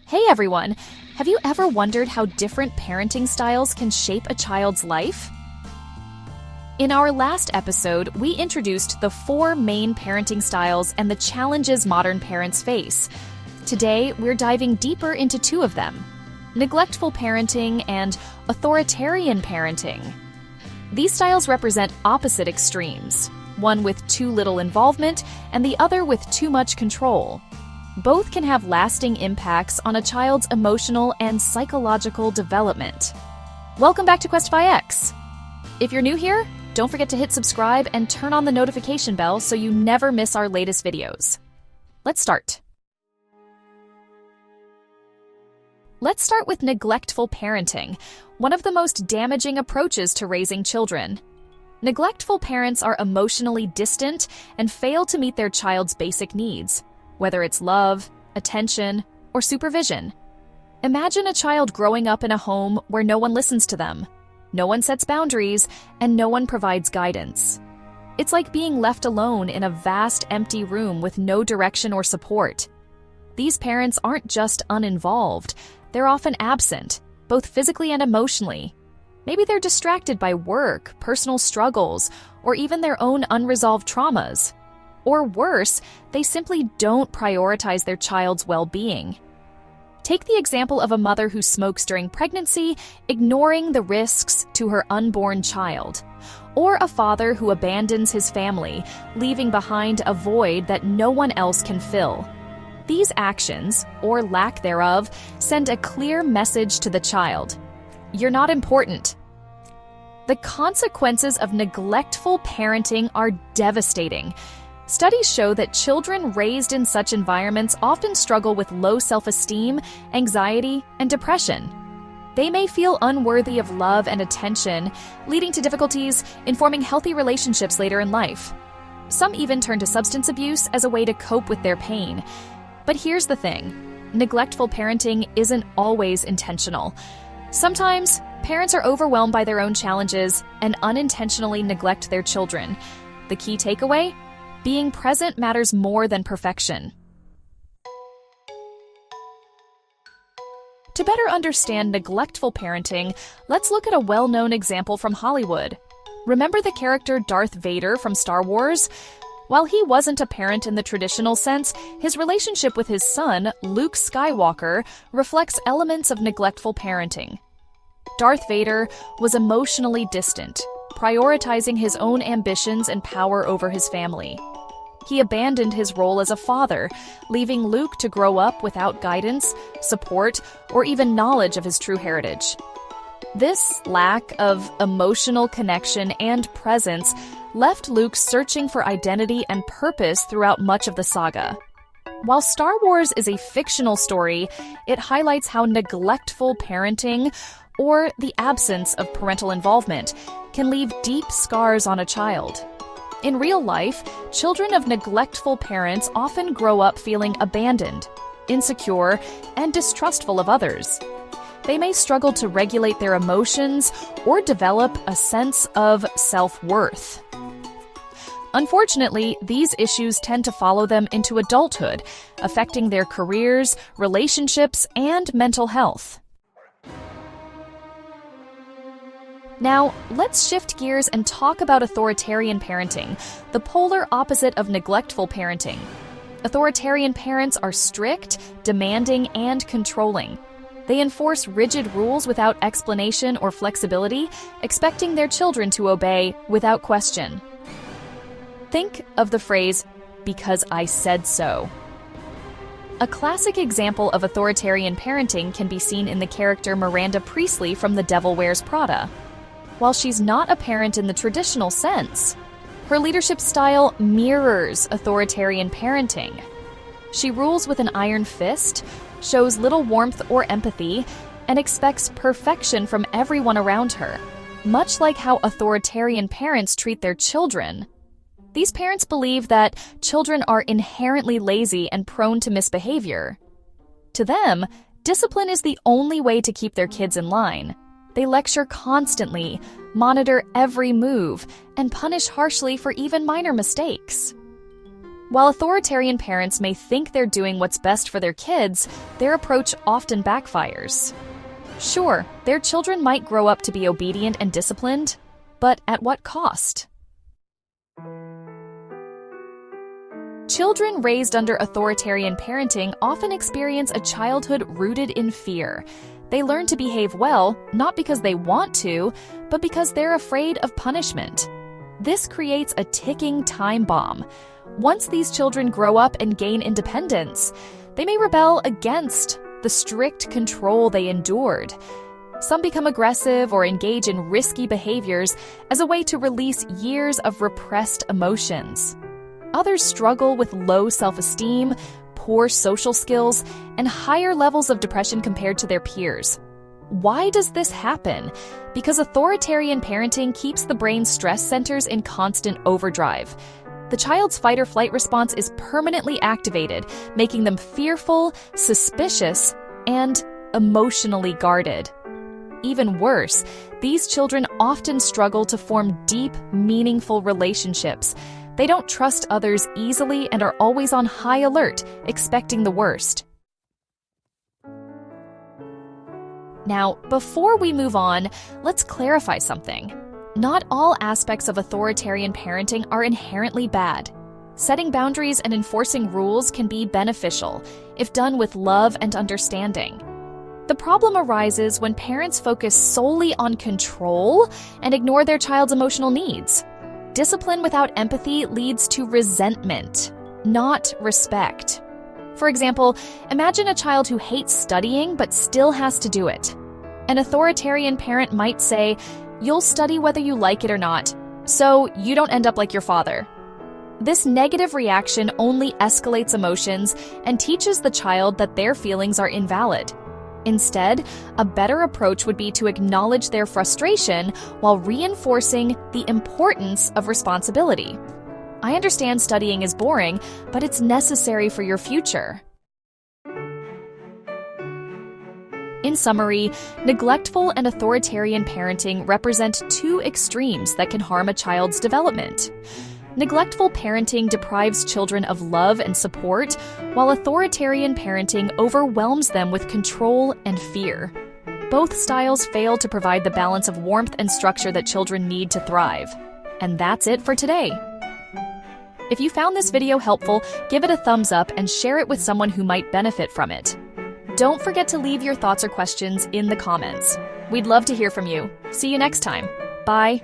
Hey everyone! Have you ever wondered how different parenting styles can shape a child's life? In our last episode, we introduced the 4 main parenting styles and the challenges modern parents face. Today, we're diving deeper into 2 of them: neglectful parenting and authoritarian parenting. These styles represent opposite extremes, one with too little involvement and the other with too much control. Both can have lasting impacts on a child's emotional and psychological development. Welcome back to QuestifyX. If you're new here, don't forget to hit subscribe and turn on the notification bell so you never miss our latest videos. Let's start. Let's start with neglectful parenting, one of the most damaging approaches to raising children. Neglectful parents are emotionally distant and fail to meet their child's basic needs, whether it's love, attention, or supervision. Imagine a child growing up in a home where no one listens to them, no one sets boundaries, and no one provides guidance. It's like being left alone in a vast, empty room with no direction or support. These parents aren't just uninvolved, they're often absent, both physically and emotionally. Maybe they're distracted by work, personal struggles, or even their own unresolved traumas. Or worse, they simply don't prioritize their child's well-being. Take the example of a mother who smokes during pregnancy, ignoring the risks to her unborn child. Or a father who abandons his family, leaving behind a void that no one else can fill. These actions, or lack thereof, send a clear message to the child: you're not important. The consequences of neglectful parenting are devastating. Studies show that children raised in such environments often struggle with low self-esteem, anxiety, and depression. They may feel unworthy of love and attention, leading to difficulties in forming healthy relationships later in life. Some even turn to substance abuse as a way to cope with their pain. But here's the thing: neglectful parenting isn't always intentional. Sometimes, parents are overwhelmed by their own challenges and unintentionally neglect their children. The key takeaway? Being present matters more than perfection. To better understand neglectful parenting, let's look at a well-known example from Hollywood. Remember the character Darth Vader from Star Wars? While he wasn't a parent in the traditional sense, his relationship with his son, Luke Skywalker, reflects elements of neglectful parenting. Darth Vader was emotionally distant, prioritizing his own ambitions and power over his family. He abandoned his role as a father, leaving Luke to grow up without guidance, support, or even knowledge of his true heritage. This lack of emotional connection and presence left Luke searching for identity and purpose throughout much of the saga. While Star Wars is a fictional story, it highlights how neglectful parenting, or the absence of parental involvement, can leave deep scars on a child. In real life, children of neglectful parents often grow up feeling abandoned, insecure, and distrustful of others. They may struggle to regulate their emotions or develop a sense of self-worth. Unfortunately, these issues tend to follow them into adulthood, affecting their careers, relationships, and mental health. Now, let's shift gears and talk about authoritarian parenting, the polar opposite of neglectful parenting. Authoritarian parents are strict, demanding, and controlling. They enforce rigid rules without explanation or flexibility, expecting their children to obey without question. Think of the phrase, "because I said so." A classic example of authoritarian parenting can be seen in the character Miranda Priestley from The Devil Wears Prada. While she's not a parent in the traditional sense, her leadership style mirrors authoritarian parenting. She rules with an iron fist, shows little warmth or empathy, and expects perfection from everyone around her, much like how authoritarian parents treat their children. These parents believe that children are inherently lazy and prone to misbehavior. To them, discipline is the only way to keep their kids in line. They lecture constantly, monitor every move, and punish harshly for even minor mistakes. While authoritarian parents may think they're doing what's best for their kids, their approach often backfires. Sure, their children might grow up to be obedient and disciplined, but at what cost? Children raised under authoritarian parenting often experience a childhood rooted in fear. They learn to behave well, not because they want to, but because they're afraid of punishment. This creates a ticking time bomb. Once these children grow up and gain independence, they may rebel against the strict control they endured. Some become aggressive or engage in risky behaviors as a way to release years of repressed emotions. Others struggle with low self-esteem, poor social skills, and higher levels of depression compared to their peers. Why does this happen? Because authoritarian parenting keeps the brain's stress centers in constant overdrive. The child's fight-or-flight response is permanently activated, making them fearful, suspicious, and emotionally guarded. Even worse, these children often struggle to form deep, meaningful relationships. They don't trust others easily and are always on high alert, expecting the worst. Now, before we move on, let's clarify something. Not all aspects of authoritarian parenting are inherently bad. Setting boundaries and enforcing rules can be beneficial if done with love and understanding. The problem arises when parents focus solely on control and ignore their child's emotional needs. Discipline without empathy leads to resentment, not respect. For example, imagine a child who hates studying but still has to do it. An authoritarian parent might say, "You'll study whether you like it or not, so you don't end up like your father." This negative reaction only escalates emotions and teaches the child that their feelings are invalid. Instead, a better approach would be to acknowledge their frustration while reinforcing the importance of responsibility. "I understand studying is boring, but it's necessary for your future." In summary, neglectful and authoritarian parenting represent two extremes that can harm a child's development. Neglectful parenting deprives children of love and support, while authoritarian parenting overwhelms them with control and fear. Both styles fail to provide the balance of warmth and structure that children need to thrive. And that's it for today. If you found this video helpful, give it a thumbs up and share it with someone who might benefit from it. Don't forget to leave your thoughts or questions in the comments. We'd love to hear from you. See you next time. Bye.